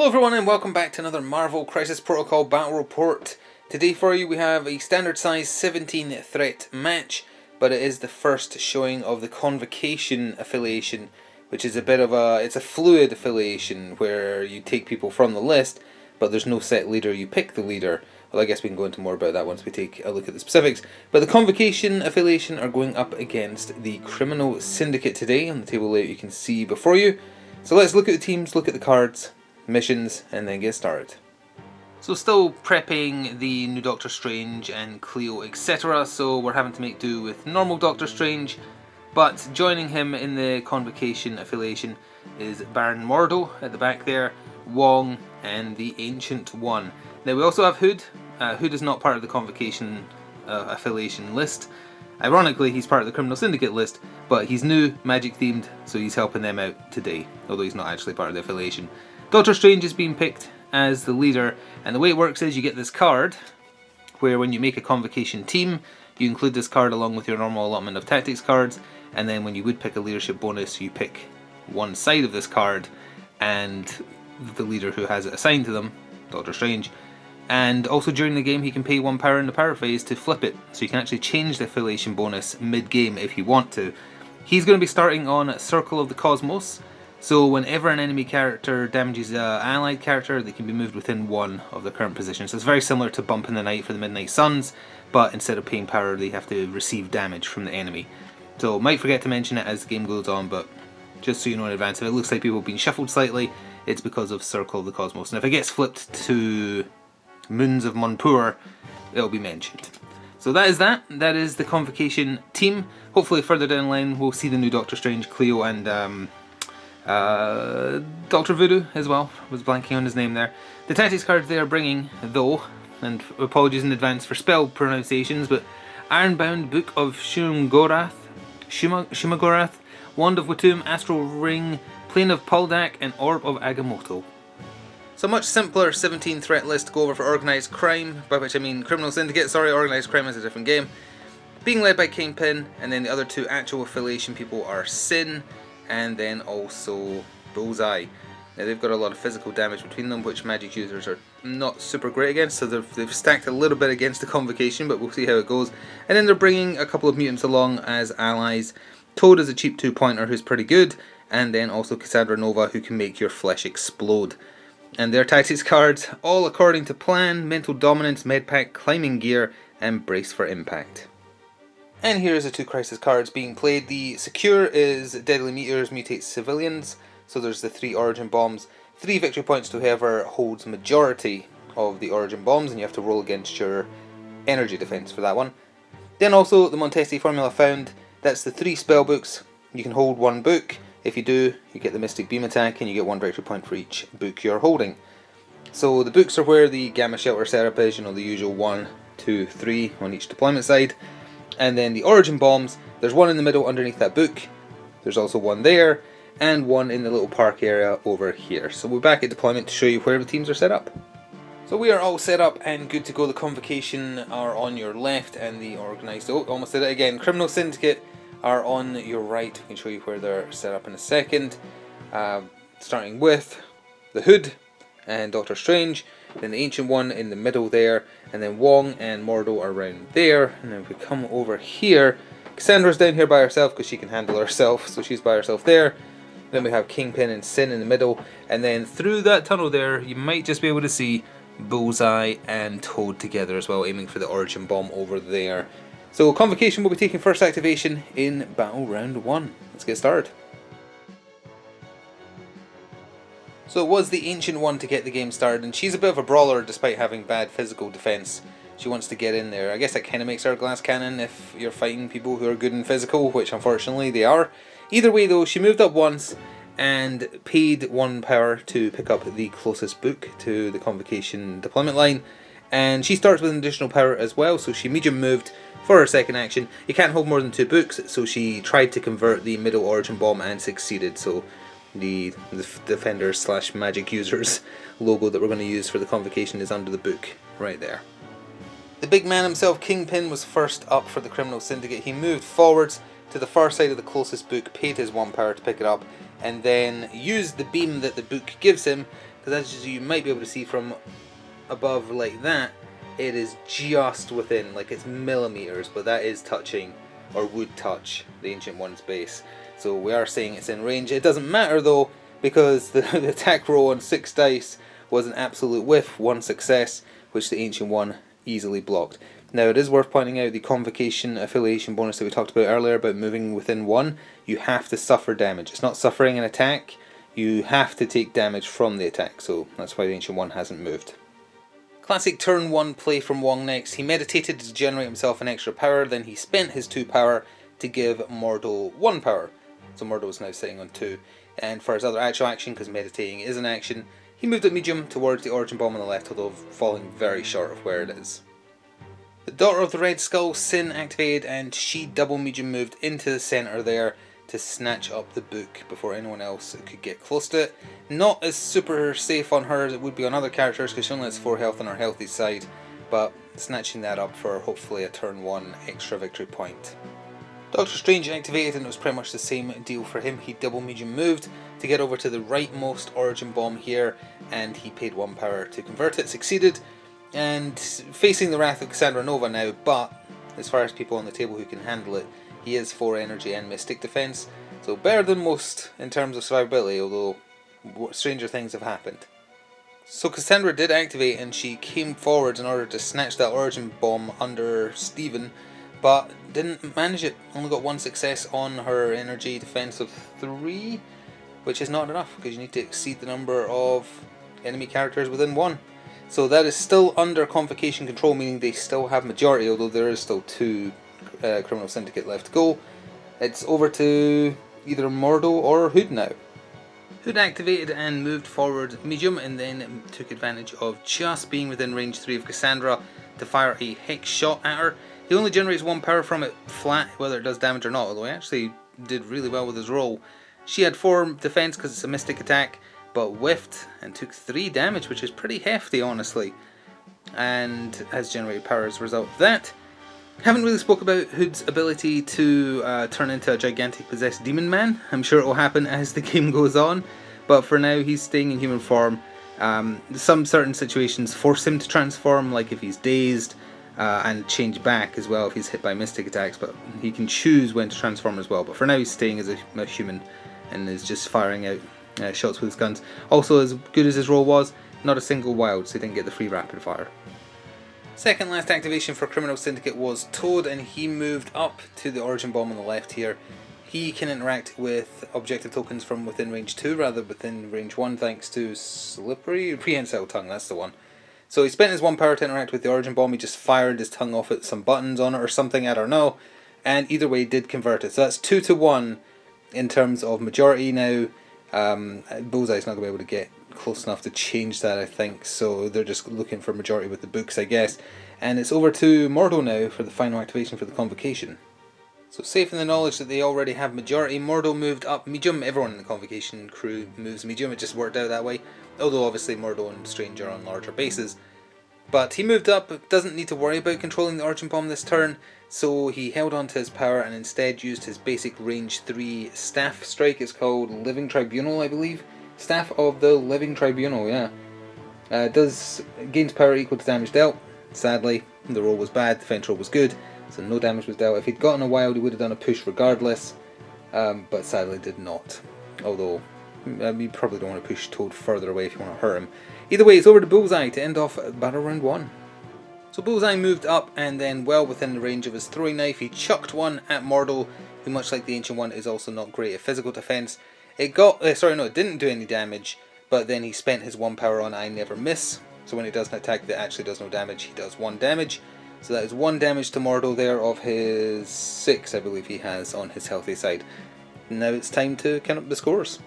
Hello everyone and welcome back to another Marvel Crisis Protocol Battle Report. Today for you we have a standard size 17 threat match, but it is the first showing of the Convocation affiliation, which is it's a fluid affiliation where you take people from the list, but there's no set leader, you pick the leader. Well, I guess we can go into more about that once we take a look at the specifics. But the Convocation affiliation are going up against the Criminal Syndicate today on the table layout you can see before you. So let's look at the teams, look at the cards, missions, and then get started. So still prepping the new Doctor Strange and Cleo, etc. So we're having to make do with normal Doctor Strange, but joining him in the Convocation affiliation is Baron Mordo at the back there, Wong, and the Ancient One. Now we also have Hood. Hood is not part of the Convocation affiliation list. Ironically, he's part of the Criminal Syndicate list, but he's new, magic themed, so he's helping them out today, although he's not actually part of the affiliation. Doctor Strange is being picked as the leader, and the way it works is you get this card, where when you make a Convocation team, you include this card along with your normal allotment of tactics cards, and then when you would pick a leadership bonus, you pick one side of this card, and the leader who has it assigned to them, Doctor Strange. And also during the game he can pay 1 power in the power phase to flip it, so you can actually change the affiliation bonus mid-game if you want to. He's going to be starting on Circle of the Cosmos, so whenever an enemy character damages an allied character, they can be moved within 1 of the current position. So it's very similar to Bump in the Night for the Midnight Suns, but instead of paying power they have to receive damage from the enemy. So might forget to mention it as the game goes on, but just so you know in advance, if it looks like people have been shuffled slightly, it's because of Circle of the Cosmos. And if it gets flipped to Moons of Monpur, it'll be mentioned. So that is the Convocation team. Hopefully further down the line we'll see the new Doctor Strange, Cleo, and Dr. Voodoo as well. I was blanking on his name there. The tactics cards they are bringing, though, and apologies in advance for spell pronunciations, but Ironbound Book of Shumagorath, Wand of Watum, Astral Ring, Plane of Paldak, and Orb of Agamotto. So much simpler 17 threat list to go over for Organised Crime, by which I mean Criminal Syndicate. Sorry, Organised Crime is a different game. Being led by Kingpin, and then the other 2 actual affiliation people are Sin, and then also Bullseye. Now they've got a lot of physical damage between them, which magic users are not super great against, so they've stacked a little bit against the Convocation, but we'll see how it goes. And then they're bringing a couple of mutants along as allies. Toad is a cheap 2-pointer who's pretty good, and then also Cassandra Nova, who can make your flesh explode. And their tactics cards, all according to plan: Mental Dominance, Medpack, Climbing Gear, and Brace for Impact. And here's the 2 crisis cards being played. The secure is Deadly Meteors mutate civilians, so there's the 3 origin bombs. 3 victory points to whoever holds majority of the origin bombs, and you have to roll against your energy defense for that one. Then also the Montesi formula found, that's the 3 spell books. You can hold 1 book. If you do, you get the Mystic Beam attack, and you get 1 victory point for each book you're holding. So the books are where the Gamma Shelter setup is, the usual 1, 2, 3 on each deployment side. And then the origin bombs, there's 1 in the middle underneath that book, there's also 1 there, and 1 in the little park area over here. So we're back at deployment to show you where the teams are set up. So we are all set up and good to go. The Convocation are on your left, and the organised, almost did it again, Criminal Syndicate are on your right. We can show you where they're set up in a second. Starting with the Hood and Doctor Strange, then the Ancient One in the middle there, and then Wong and Mordo are around there. And then if we come over here, Cassandra's down here by herself because she can handle herself, so she's by herself there. Then we have Kingpin and Sin in the middle, and then through that tunnel there you might just be able to see Bullseye and Toad together as well, aiming for the origin bomb over there. So Convocation will be taking first activation in Battle Round 1. Let's get started. So it was the Ancient One to get the game started, and she's a bit of a brawler despite having bad physical defense. She wants to get in there. I guess that kind of makes her a glass cannon if you're fighting people who are good in physical, which unfortunately they are. Either way though, she moved up once and paid 1 power to pick up the closest book to the Convocation deployment line. And she starts with an additional power as well, so she medium moved for her second action. You can't hold more than 2 books, so she tried to convert the middle origin bomb and succeeded. So the Defenders / Magic Users logo that we're going to use for the Convocation is under the book right there. The big man himself, Kingpin, was first up for the Criminal Syndicate. He moved forwards to the far side of the closest book, paid his 1 power to pick it up, and then used the beam that the book gives him because as you might be able to see from above like that, it is just within, like it's millimeters, but that is touching, or would touch, the Ancient One's base. So we are saying it's in range. It doesn't matter though, because the attack roll on 6 dice was an absolute whiff, 1 success, which the Ancient One easily blocked. Now it is worth pointing out the Convocation affiliation bonus that we talked about earlier about moving within 1. You have to suffer damage. It's not suffering an attack, you have to take damage from the attack, so that's why the Ancient One hasn't moved. Classic turn 1 play from Wong next. He meditated to generate himself an extra power, then he spent his 2 power to give Mordo 1 power. So Mordo is now sitting on 2. And for his other actual action, because meditating is an action, he moved at medium towards the Origin Bomb on the left, although falling very short of where it is. The Daughter of the Red Skull, Sin, activated, and she double medium moved into the centre there to snatch up the book before anyone else could get close to it. Not as super safe on her as it would be on other characters, because she only has 4 health on her healthy side, but snatching that up for hopefully a turn 1 extra victory point. Doctor Strange activated, and it was pretty much the same deal for him. He double medium moved to get over to the rightmost Origin Bomb here, and he paid 1 power to convert it, succeeded, and facing the wrath of Cassandra Nova now, but as far as people on the table who can handle it, he is 4 energy and mystic defense, so better than most in terms of survivability, although stranger things have happened. So Cassandra did activate, and she came forward in order to snatch that Origin Bomb under Steven, but didn't manage it. Only got 1 success on her energy defense of 3, which is not enough, because you need to exceed the number of enemy characters within 1. So that is still under Convocation control, meaning they still have majority, although there is still 2 Criminal Syndicate left to go. It's over to either Mordo or Hood now. Hood activated and moved forward medium, and then took advantage of just being within range 3 of Cassandra to fire a hex shot at her. He only generates 1 power from it flat, whether it does damage or not, although he actually did really well with his roll. She had 4 defense because it's a mystic attack, but whiffed and took 3 damage, which is pretty hefty honestly, and has generated power as a result of that. Haven't really spoke about Hood's ability to turn into a gigantic possessed demon man. I'm sure it will happen as the game goes on, but for now he's staying in human form. Some certain situations force him to transform, like if he's dazed, and change back as well if he's hit by mystic attacks, but he can choose when to transform as well. But for now he's staying as a human and is just firing out shots with his guns. Also, as good as his roll was, not a single wild, so he didn't get the free rapid fire. Second last activation for Criminal Syndicate was Toad, and he moved up to the Origin Bomb on the left here. He can interact with objective tokens from within range 2 rather than within range 1 thanks to Slippery Prehensile Tongue, that's the one. So he spent his 1 power to interact with the Origin Bomb. He just fired his tongue off at some buttons on it or something, I don't know, and either way did convert it. So that's 2 to 1 in terms of majority now. Bullseye's not going to be able to get close enough to change that, I think, so they're just looking for majority with the books, I guess. And it's over to Mordo now for the final activation for the Convocation. So safe in the knowledge that they already have majority, Mordo moved up medium. Everyone in the Convocation crew moves medium, it just worked out that way, although obviously Mordo and Strange are on larger bases. But he moved up, doesn't need to worry about controlling the Origin Bomb this turn, so he held on to his power and instead used his basic range 3 staff strike. It's called Living Tribunal, I believe. Staff of the Living Tribunal, yeah. Gains power equal to damage dealt. Sadly, the roll was bad, the defense roll was good, so no damage was dealt. If he'd gotten a wild, he would have done a push regardless, but sadly did not. Although, you probably don't want to push Toad further away if you want to hurt him. Either way, it's over to Bullseye to end off Battle Round 1. So Bullseye moved up, and then well within the range of his throwing knife, he chucked one at Mordo, who much like the Ancient One is also not great at physical defense. It didn't do any damage, but then he spent his 1 power on I Never Miss, so when it does an attack that actually does no damage, he does 1 damage. So that is 1 damage to Mordo there of his 6, I believe he has on his healthy side. Now it's time to count up the scores.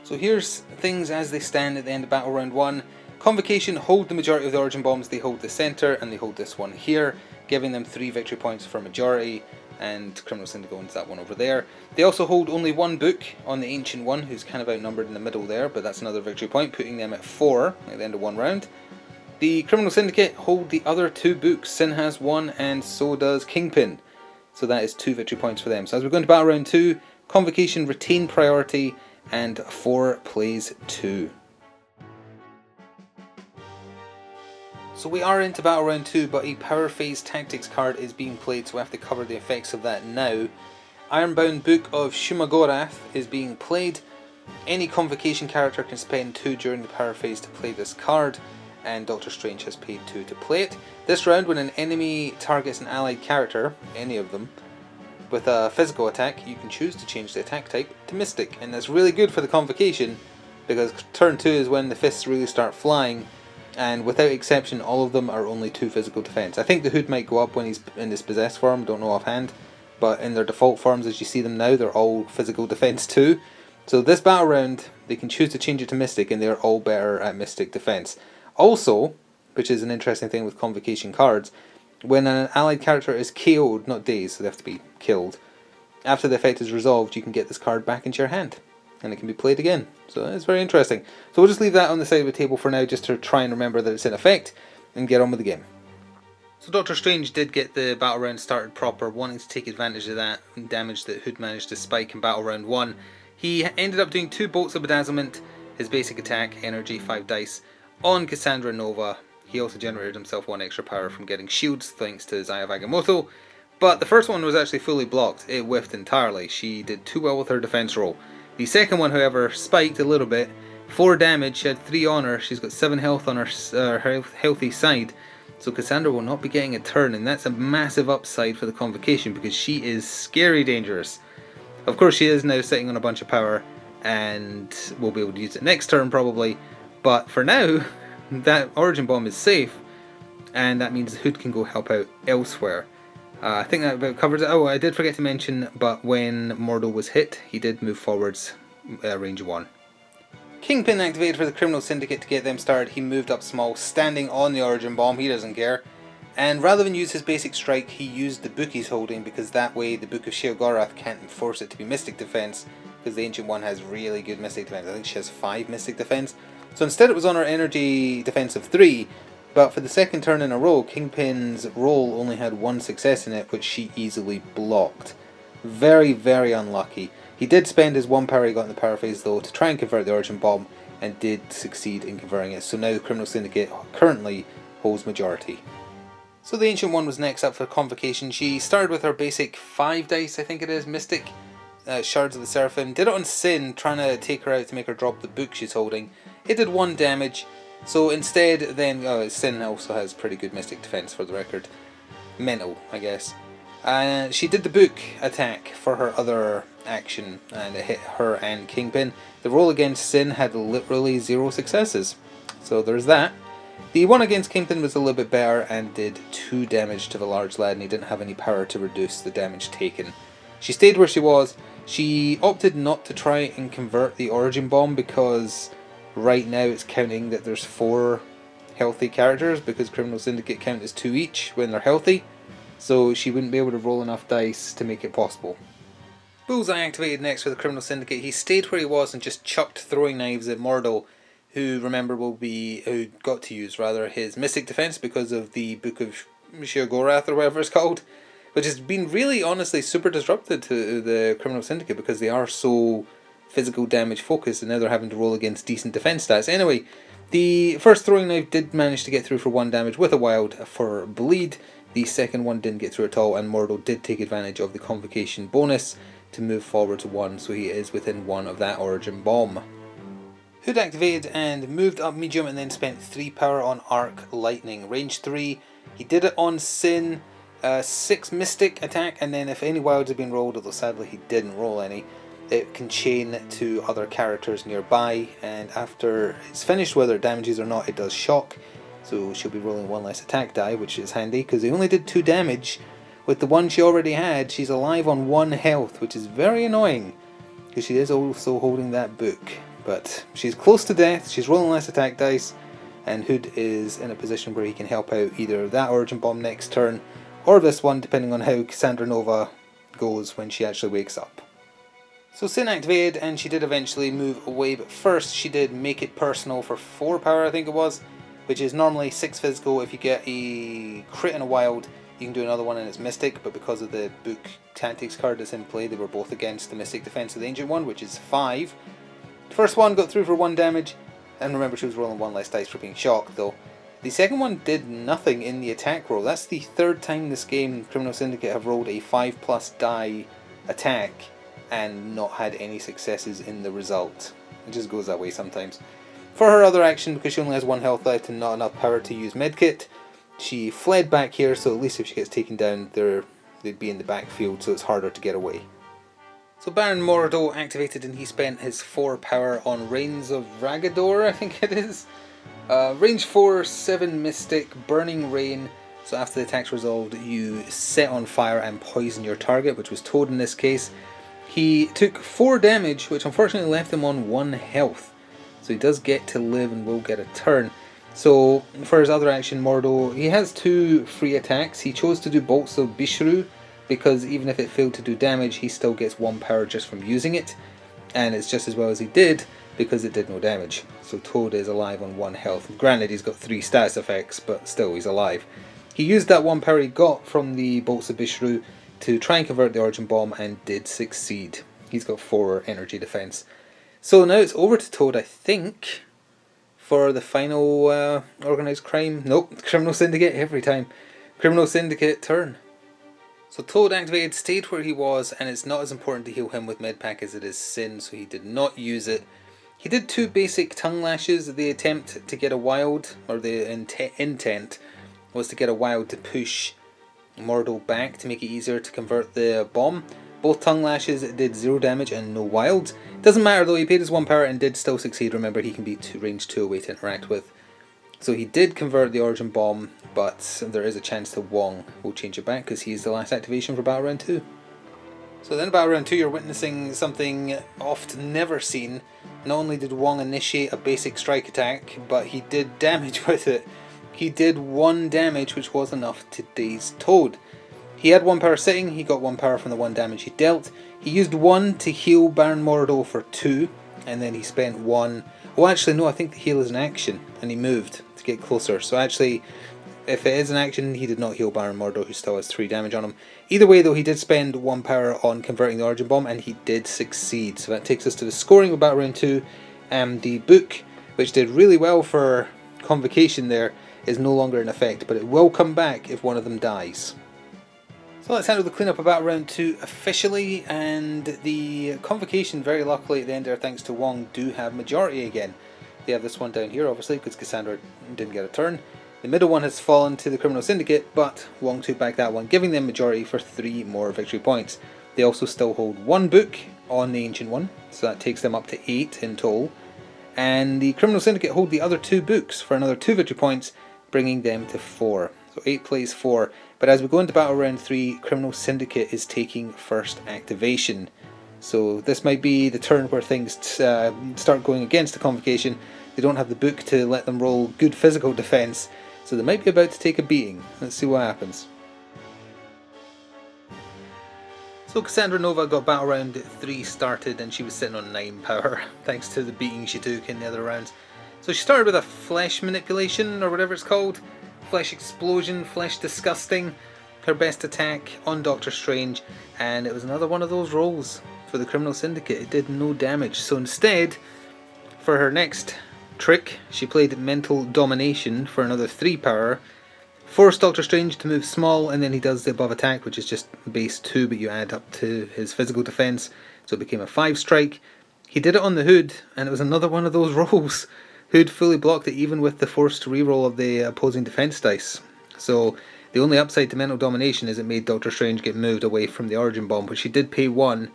So here's things as they stand at the end of Battle Round 1. Convocation hold the majority of the Origin Bombs, they hold the centre, and they hold this one here, giving them 3 victory points for majority, and Criminal Syndicate owns that one over there. They also hold only 1 book on the Ancient One, who's kind of outnumbered in the middle there, but that's another victory point, putting them at 4 at the end of 1 round. The Criminal Syndicate hold the other 2 books. Sin has 1, and so does Kingpin. So that is 2 victory points for them. So as we go into Battle Round 2, Convocation retain priority, and 4 plays 2. So we are into Battle Round 2, but a Power Phase Tactics card is being played, so we have to cover the effects of that now. Ironbound Book of Shumagorath is being played. Any Convocation character can spend 2 during the Power Phase to play this card, and Doctor Strange has paid 2 to play it. This round, when an enemy targets an allied character, any of them, with a physical attack, you can choose to change the attack type to Mystic, and that's really good for the Convocation, because turn 2 is when the fists really start flying, and without exception all of them are only 2 physical defense. I think the Hood might go up when he's in his possessed form, don't know offhand, but in their default forms as you see them now, they're all physical defense 2. So this battle round, they can choose to change it to Mystic, and they're all better at Mystic defense. Also, which is an interesting thing with Convocation cards, when an allied character is KO'd, not dazed, so they have to be killed, after the effect is resolved, you can get this card back into your hand, and it can be played again. So it's very interesting. So we'll just leave that on the side of the table for now, just to try and remember that it's in effect, and get on with the game. So Doctor Strange did get the battle round started proper, wanting to take advantage of that damage that Hood managed to spike in battle round 1. He ended up doing 2 bolts of bedazzlement, his basic attack, energy, 5 dice, on Cassandra Nova. He also generated himself 1 extra power from getting shields thanks to Eye of Agamotto, but the first one was actually fully blocked. It whiffed entirely. She did too well with her defense roll. The second one, however, spiked a little bit, 4 damage, she had 3 on her, she's got 7 health on her healthy side, so Cassandra will not be getting a turn, and that's a massive upside for the Convocation because she is scary dangerous. Of course she is now sitting on a bunch of power, and we'll be able to use it next turn probably, but for now, that Origin Bomb is safe, and that means Hood can go help out elsewhere. I think that about covers it. Oh, I did forget to mention, but when Mordo was hit, he did move forwards, range 1. Kingpin activated for the Criminal Syndicate to get them started. He moved up small, standing on the Origin Bomb, he doesn't care. And rather than use his basic strike, he used the book he's holding, because that way the Book of Sheogorath can't force it to be Mystic Defense, because the Ancient One has really good Mystic Defense. I think she has 5 Mystic Defense. So instead it was on her energy defense of 3, but for the second turn in a row, Kingpin's roll only had 1 success in it, which she easily blocked. Very, very unlucky. He did spend his 1 power he got in the power phase though to try and convert the Origin Bomb, and did succeed in converting it, so now the Criminal Syndicate currently holds majority. So the Ancient One was next up for Convocation. She started with her basic 5 dice, I think it is, Mystic, Shards of the Seraphim. Did it on Sin, trying to take her out to make her drop the book she's holding. It did 1 damage, so instead then, Sin also has pretty good Mystic Defense for the record. Mental, I guess. She did the book attack for her other action, and it hit her and Kingpin. The roll against Sin had literally 0 successes, so there's that. The one against Kingpin was a little bit better and did 2 damage to the large lad, and he didn't have any power to reduce the damage taken. She stayed where she was. She opted not to try and convert the Origin Bomb because right now it's counting that there's 4 healthy characters, because Criminal Syndicate count as 2 each when they're healthy, so she wouldn't be able to roll enough dice to make it possible. Bullseye activated next for the Criminal Syndicate. He stayed where he was and just chucked throwing knives at Mordo, who got to use his Mystic Defense because of the Book of Sheogorath or whatever it's called, which has been really honestly super disrupted to the Criminal Syndicate because they are so physical damage focused, and now they're having to roll against decent defense stats. Anyway, the first throwing knife did manage to get through for 1 damage with a wild for bleed. The second one didn't get through at all, and Mordo did take advantage of the Convocation bonus to move forward to 1, so he is within 1 of that Origin Bomb. Hood activated and moved up medium, and then spent 3 power on Arc Lightning. Range 3, he did it on Sin, 6 Mystic attack, and then if any wilds had been rolled, although sadly he didn't roll any, it can chain to other characters nearby, and after it's finished, whether it damages or not, it does shock, so she'll be rolling 1 less attack die, which is handy, because he only did 2 damage. With the 1 she already had, she's alive on 1 health, which is very annoying, because she is also holding that book. But she's close to death, she's rolling less attack dice, and Hood is in a position where he can help out either that Origin Bomb next turn, or this one, depending on how Cassandra Nova goes when she actually wakes up. So Sin activated, and she did eventually move away, but first she did Make It Personal for 4 power, I think it was, which is normally 6 physical. If you get a crit in a wild, you can do another one and it's Mystic, but because of the book tactics card that's in play, they were both against the Mystic Defense of the Ancient One, which is 5. The first one got through for 1 damage, and remember she was rolling 1 less dice for being shocked though. The second one did nothing in the attack roll. That's the third time this game Criminal Syndicate have rolled a 5+ die attack and not had any successes in the result. It just goes that way sometimes. For her other action, because she only has 1 health left and not enough power to use medkit, she fled back here, so at least if she gets taken down, they'd be in the backfield, so it's harder to get away. So Baron Mordo activated and he spent his 4 power on Reigns of Ragador, I think it is. Range 4, 7 Mystic, Burning Rain. So after the attack's resolved, you set on fire and poison your target, which was Toad in this case. He took 4 damage, which unfortunately left him on 1 health. So he does get to live and will get a turn. So for his other action, Mordo, he has 2 free attacks. He chose to do Bolts of Bishru, because even if it failed to do damage, he still gets 1 power just from using it. And it's just as well as he did, because it did no damage. So Toad is alive on 1 health. Granted, he's got 3 status effects, but still he's alive. He used that 1 power he got from the Bolts of Bishru to try and convert the Origin Bomb, and did succeed. He's got 4 energy defense. So now it's over to Toad, I think, for the final Organised Crime. Nope, Criminal Syndicate every time. Criminal Syndicate turn. So Toad activated, stayed where he was, and it's not as important to heal him with Medpack as it is Sin, so he did not use it. He did 2 basic tongue lashes. The attempt to get a wild, or the intent, was to get a wild to push Mordo back to make it easier to convert the bomb. Both tongue lashes did 0 damage and no wilds. Doesn't matter though, he paid his 1 power and did still succeed. Remember, he can be range 2 away to interact with. So he did convert the Origin Bomb, but there is a chance that Wong will change it back because he is the last activation for Battle Round 2. So then Battle Round 2 you're witnessing something oft never seen. Not only did Wong initiate a basic strike attack, but he did damage with it. He did 1 damage, which was enough to daze Toad. He had 1 power sitting, he got 1 power from the 1 damage he dealt. He used 1 to heal Baron Mordo for 2, and then he spent 1... Oh, actually no, I think the heal is an action, and he moved to get closer. So actually, if it is an action, he did not heal Baron Mordo, who still has 3 damage on him. Either way though, he did spend 1 power on converting the Origin Bomb, and he did succeed. So that takes us to the scoring of Battle Round 2. The book, which did really well for Convocation there, is no longer in effect, but it will come back if one of them dies. So let's handle the cleanup of Battle Round 2 officially, and the Convocation, very luckily at the end there, thanks to Wong, do have majority again. They have this one down here, obviously, because Cassandra didn't get a turn. The middle one has fallen to the Criminal Syndicate, but Wong took back that one, giving them majority for 3 more victory points. They also still hold 1 book on the Ancient One, so that takes them up to 8 in total. And the Criminal Syndicate hold the other 2 books for another 2 victory points, bringing them to 4. So 8 plays 4. But as we go into Battle Round 3, Criminal Syndicate is taking first activation. So this might be the turn where things start going against the Convocation. They don't have the book to let them roll good physical defense, so they might be about to take a beating. Let's see what happens. So Cassandra Nova got Battle Round 3 started, and she was sitting on 9 power, thanks to the beating she took in the other rounds. So she started with a Flesh Manipulation, or whatever it's called. Flesh Explosion, Flesh Disgusting, her best attack on Doctor Strange, and it was another one of those rolls for the Criminal Syndicate. It did no damage, so instead, for her next trick, she played Mental Domination for another 3 power, forced Doctor Strange to move small, and then he does the above attack, which is just base 2, but you add up to his physical defense, so it became a 5 strike. He did it on the Hood, and it was another one of those rolls. Hood fully blocked it even with the forced reroll of the opposing defense dice. So the only upside to Mental Domination is it made Doctor Strange get moved away from the Origin Bomb, but she did pay 1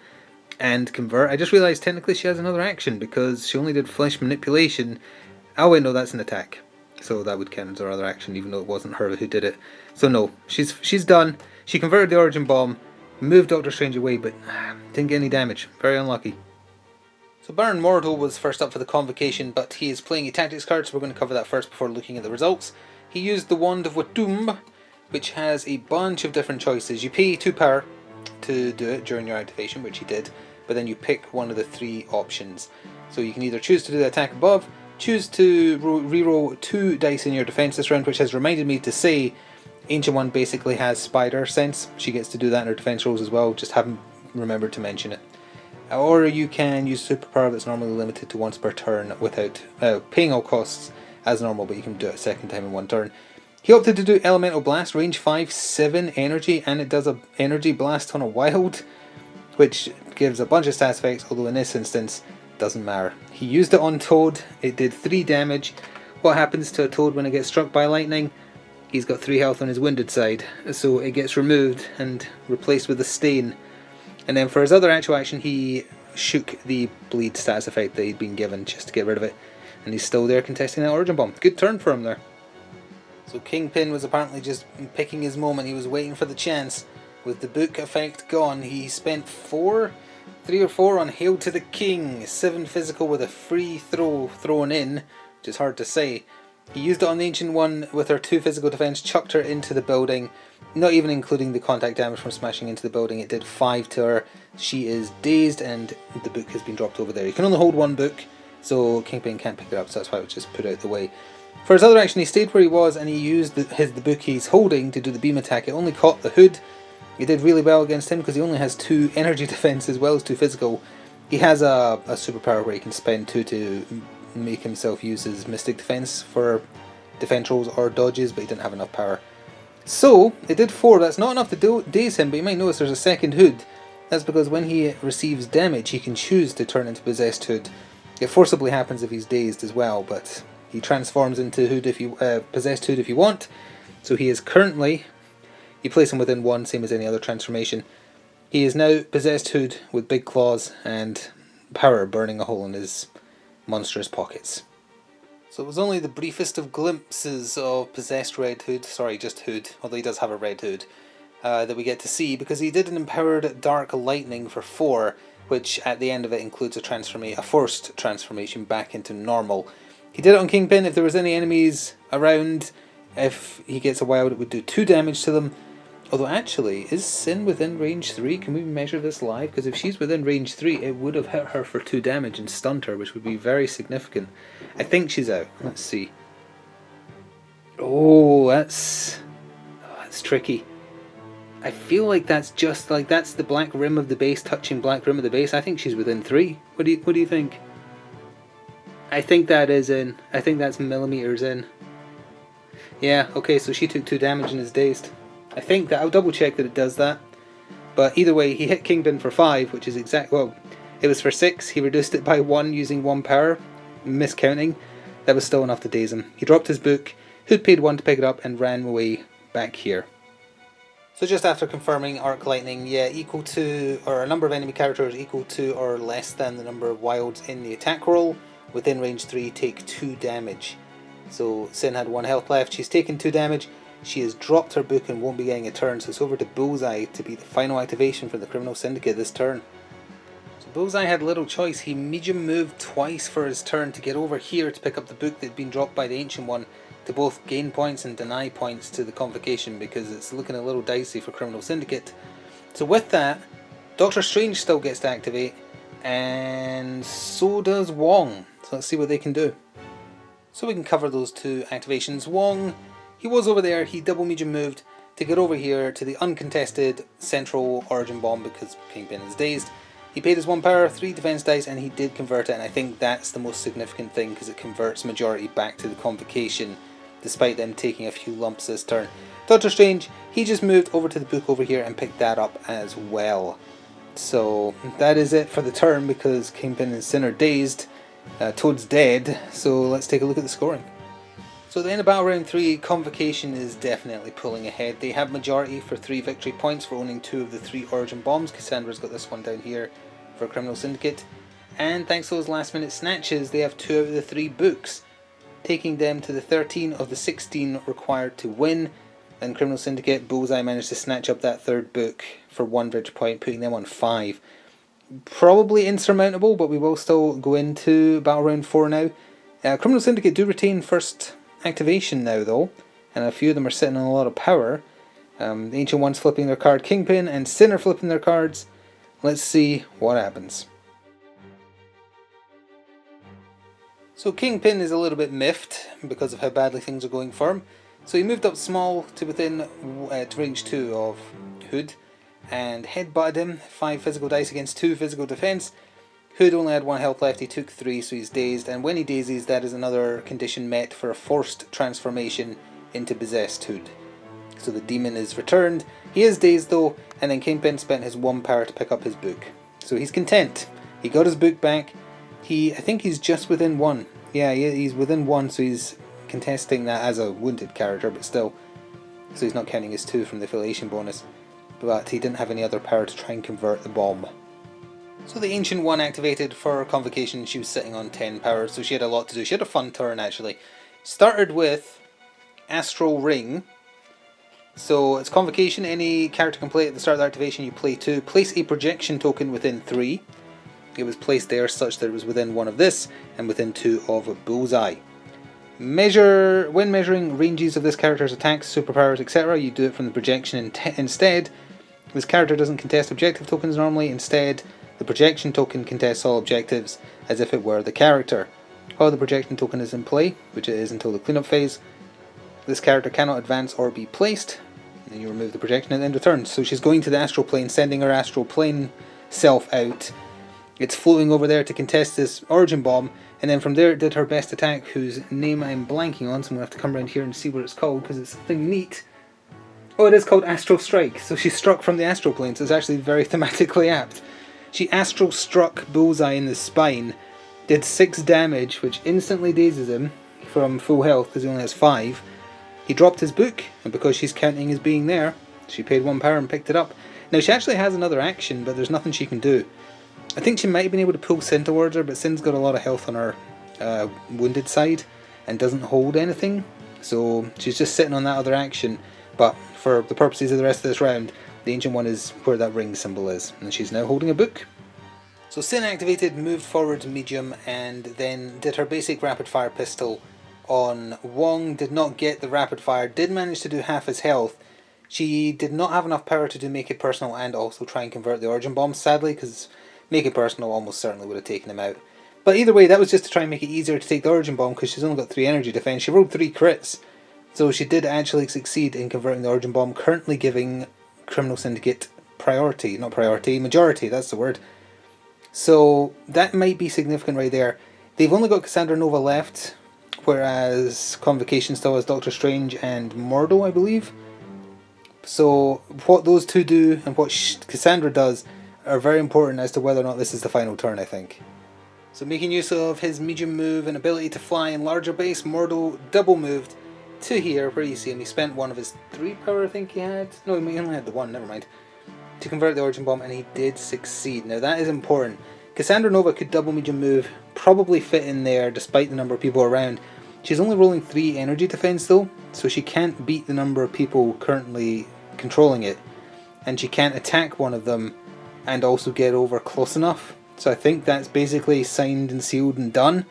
and convert. I just realised technically she has another action because she only did Flesh Manipulation. Oh wait, no, that's an attack. So that would count as her other action, even though it wasn't her who did it. So no, she's done. She converted the Origin Bomb, moved Doctor Strange away, but didn't get any damage. Very unlucky. So Baron Mordo was first up for the Convocation, but he is playing a tactics card, so we're going to cover that first before looking at the results. He used the Wand of Watum, which has a bunch of different choices. You pay 2 power to do it during your activation, which he did, but then you pick one of the 3 options. So you can either choose to do the attack above, choose to reroll 2 dice in your defense this round, which has reminded me to say Ancient One basically has Spider Sense. She gets to do that in her defense rolls as well, just haven't remembered to mention it. Or you can use superpower that's normally limited to once per turn without paying all costs, as normal, but you can do it a second time in one turn. He opted to do Elemental Blast, range 5, 7 energy, and it does a energy blast on a wild, which gives a bunch of stats effects, although in this instance, doesn't matter. He used it on Toad, it did 3 damage. What happens to a Toad when it gets struck by lightning? He's got 3 health on his wounded side, so it gets removed and replaced with a stain. And then for his other actual action, he shook the bleed status effect that he'd been given just to get rid of it. And he's still there contesting that Origin Bomb. Good turn for him there. So Kingpin was apparently just picking his moment. He was waiting for the chance. With the book effect gone, he spent 3 or 4 on Hail to the King. 7 physical with a free throw thrown in, which is hard to say. He used it on the Ancient One with her 2 physical defense, chucked her into the building. Not even including the contact damage from smashing into the building, it did 5 to her. She is dazed and the book has been dropped over there. You can only hold 1 book, so Kingpin can't pick it up, so that's why I was just put out the way. For his other action, he stayed where he was and he used the book he's holding to do the beam attack. It only caught the hood. It did really well against him because he only has 2 energy defense as well as 2 physical. He has a superpower where he can spend 2 to make himself use his mystic defense for defense rolls or dodges, but he didn't have enough power. So, it did 4. That's not enough to daze him, but you might notice there's a second hood. That's because when he receives damage, he can choose to turn into possessed hood. It forcibly happens if he's dazed as well, but he transforms into hood if you possessed hood if you want. So he is currently, you place him within 1, same as any other transformation. He is now possessed hood with big claws and power burning a hole in his monstrous pockets. So it was only the briefest of glimpses of possessed Red Hood, sorry, just Hood, although he does have a red hood, that we get to see, because he did an empowered Dark Lightning for 4, which at the end of it includes a forced transformation back into normal. He did it on Kingpin. If there was any enemies around, if he gets a wild, it would do 2 damage to them. Although actually, is Sin within range 3? Can we measure this live? Because if she's within range 3, it would have hit her for 2 damage and stunned her, which would be very significant. I think she's out. Let's see. Oh, that's tricky. I feel like that's the black rim of the base touching black rim of the base. I think she's within 3. What do you think? I think that is in. I think that's millimeters in. Yeah, okay, so she took 2 damage and is dazed. I think that, I'll double check that it does that. But either way, he hit Kingpin for 5, which is well, it was for 6. He reduced it by 1 using 1 power, miscounting. That was still enough to daze him. He dropped his book, Hood paid 1 to pick it up, and ran away back here. So just after confirming Arc Lightning, yeah, equal to, or a number of enemy characters equal to or less than the number of wilds in the attack roll, within range 3 take 2 damage. So Sin had 1 health left, she's taken 2 damage, she has dropped her book and won't be getting a turn, so it's over to Bullseye to be the final activation for the Criminal Syndicate this turn. So Bullseye had little choice, he medium moved twice for his turn to get over here to pick up the book that had been dropped by the Ancient One, to both gain points and deny points to the Convocation, because it's looking a little dicey for Criminal Syndicate. So with that, Doctor Strange still gets to activate, and so does Wong. So let's see what they can do. So we can cover those 2 activations. Wong, he was over there, he double medium moved to get over here to the uncontested central Origin Bomb because Kingpin is dazed. He paid his 1 power, 3 defense dice, and he did convert it, and I think that's the most significant thing because it converts majority back to the Convocation, despite them taking a few lumps this turn. Doctor Strange, he just moved over to the book over here and picked that up as well. So that is it for the turn because Kingpin and Sin are dazed. Toad's dead, so let's take a look at the scoring. So at the end of Battle Round 3, Convocation is definitely pulling ahead. They have majority for 3 victory points for owning 2 of the 3 Origin Bombs. Cassandra's got this one down here for Criminal Syndicate. And thanks to those last minute snatches, they have 2 out of the 3 books, taking them to the 13 of the 16 required to win. Then Criminal Syndicate, Bullseye managed to snatch up that 3rd book for 1 victory point, putting them on 5. Probably insurmountable, but we will still go into Battle Round 4 now. Criminal Syndicate do retain first activation now though, and a few of them are sitting on a lot of power. The Ancient One's flipping their card Kingpin, and Sin are flipping their cards. Let's see what happens. So Kingpin is a little bit miffed because of how badly things are going for him. So he moved up small to within to range 2 of Hood and headbutted him. 5 physical dice against 2 physical defense. Hood only had 1 health left, he took 3, so he's dazed, and when he dazes, that is another condition met for a forced transformation into possessed Hood. So the demon is returned. He is dazed though, and then Kingpin spent his 1 power to pick up his book. So he's content. He got his book back. I think he's just within 1. Yeah, he's within 1, so he's contesting that as a wounded character, but still. So he's not counting his 2 from the affiliation bonus. But he didn't have any other power to try and convert the bomb. So the Ancient One activated for Convocation. She was sitting on 10 power, so she had a lot to do. She had a fun turn actually. Started with Astral Ring. So it's Convocation. Any character can play at the start of the activation. You play 2. Place a projection token within 3. It was placed there such that it was within 1 of this and within 2 of a Bullseye. When measuring ranges of this character's attacks, superpowers, etc., you do it from the projection instead. This character doesn't contest objective tokens normally. Instead, the projection token contests all objectives as if it were the character. While the projection token is in play, which it is until the cleanup phase, this character cannot advance or be placed. And then you remove the projection at the end of turn. So she's going to the astral plane, sending her astral plane self out. It's floating over there to contest this origin bomb, and then from there it did her best attack, whose name I'm blanking on, so I'm going to have to come around here and see what it's called, because it's something neat. Oh, it is called Astral Strike, so she struck from the astral plane, so it's actually very thematically apt. She astral struck Bullseye in the spine, did 6 damage, which instantly dazes him from full health, because he only has 5. He dropped his book, and because she's counting as being there, she paid 1 power and picked it up. Now she actually has another action, but there's nothing she can do. I think she might have been able to pull Sin towards her, but Sin's got a lot of health on her wounded side and doesn't hold anything, so she's just sitting on that other action. But for the purposes of the rest of this round, the Ancient One is where that ring symbol is, and she's now holding a book. So Sin activated, moved forward to medium, and then did her basic rapid fire pistol on Wong. Did not get the rapid fire, did manage to do half his health. She did not have enough power to do Make It Personal and also try and convert the origin bomb, sadly, because Make It Personal almost certainly would have taken him out. But either way, that was just to try and make it easier to take the origin bomb, because she's only got 3 energy defense. She rolled 3 crits, so she did actually succeed in converting the origin bomb, currently giving Criminal Syndicate majority, that's the word. So that might be significant right there. They've only got Cassandra Nova left, whereas Convocation still has Doctor Strange and Mordo, I believe. So what those two do and what Cassandra does are very important as to whether or not this is the final turn, I think. So making use of his medium move and ability to fly in larger base, Mordo double moved to here, where you see him. He spent 1 of his 3 power, I think he had. No, he only had the 1, never mind. To convert the origin bomb, and he did succeed. Now that is important. Cassandra Nova could double medium move, probably fit in there despite the number of people around. She's only rolling 3 energy defense though, so she can't beat the number of people currently controlling it. And she can't attack one of them and also get over close enough. So I think that's basically signed and sealed and done.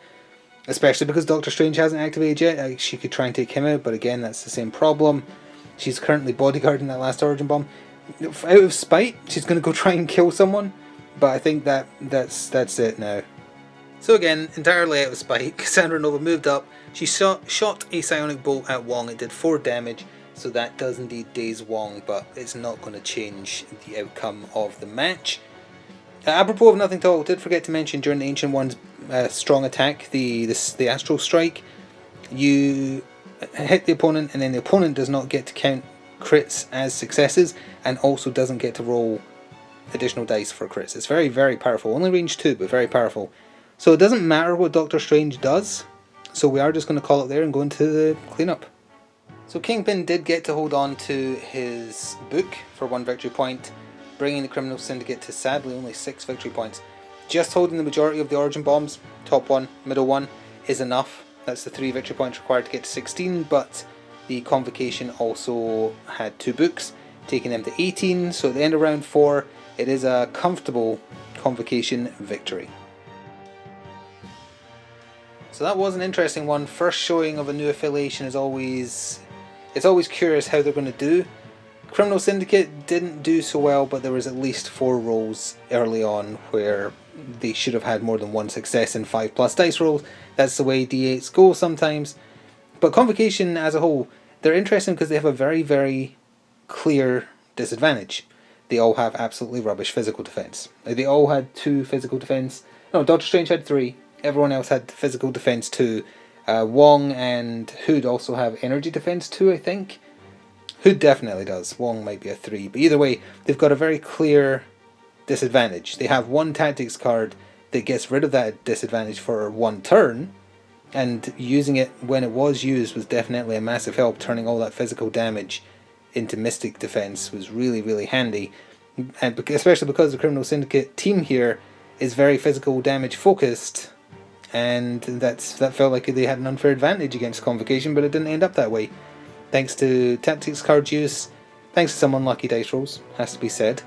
Especially because Doctor Strange hasn't activated yet. She could try and take him out, but again, that's the same problem. She's currently bodyguarding that last origin bomb. Out of spite, she's going to go try and kill someone, but I think that's it now. So again, entirely out of spite, Cassandra Nova moved up. She shot a psionic bolt at Wong. It did 4 damage, so that does indeed daze Wong, but it's not going to change the outcome of the match. Apropos of nothing at all, did forget to mention during the Ancient One's strong attack, the Astral Strike, you hit the opponent, and then the opponent does not get to count crits as successes, and also doesn't get to roll additional dice for crits. It's very, very powerful. Only range 2, but very powerful. So it doesn't matter what Doctor Strange does, so we are just going to call it there and go into the cleanup. So Kingpin did get to hold on to his book for 1 victory point, bringing the Criminal Syndicate to sadly only 6 victory points. Just holding the majority of the origin bombs, top 1, middle 1, is enough. That's the 3 victory points required to get to 16, but the Convocation also had 2 books, taking them to 18, so at the end of round 4, it is a comfortable Convocation victory. So that was an interesting one. First showing of a new affiliation is always curious how they're going to do. Criminal Syndicate didn't do so well, but there was at least 4 rolls early on where they should have had more than 1 success in 5+ dice rolls. That's the way D8s go sometimes. But Convocation as a whole, they're interesting because they have a very, very clear disadvantage. They all have absolutely rubbish physical defense. They all had 2 physical defense No, Doctor Strange had 3. Everyone else had physical defense 2. Wong and Hood also have energy defense 2, I think. Hood definitely does. Wong might be a 3. But either way, they've got a very clear disadvantage. They have one tactics card that gets rid of that disadvantage for 1 turn, and using it when it was used was definitely a massive help. Turning all that physical damage into mystic defense was really, really handy, and especially because the Criminal Syndicate team here is very physical damage focused, and that felt like they had an unfair advantage against Convocation, but it didn't end up that way. Thanks to tactics card use, thanks to some unlucky dice rolls, has to be said.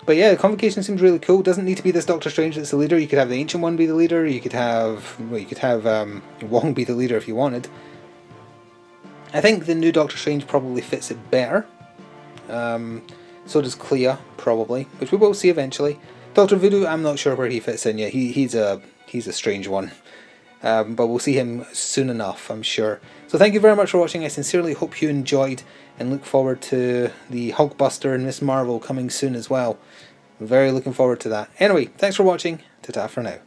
But yeah, Convocation seems really cool. It doesn't need to be this Doctor Strange that's the leader. You could have the Ancient One be the leader. You could have Wong be the leader if you wanted. I think the new Doctor Strange probably fits it better. So does Clea, probably, which we will see eventually. Dr. Voodoo, I'm not sure where he fits in yet. He's a strange one. But we'll see him soon enough, I'm sure. So thank you very much for watching. I sincerely hope you enjoyed, and look forward to the Hulkbuster and Miss Marvel coming soon as well. I'm very looking forward to that. Anyway, thanks for watching. Ta-ta for now.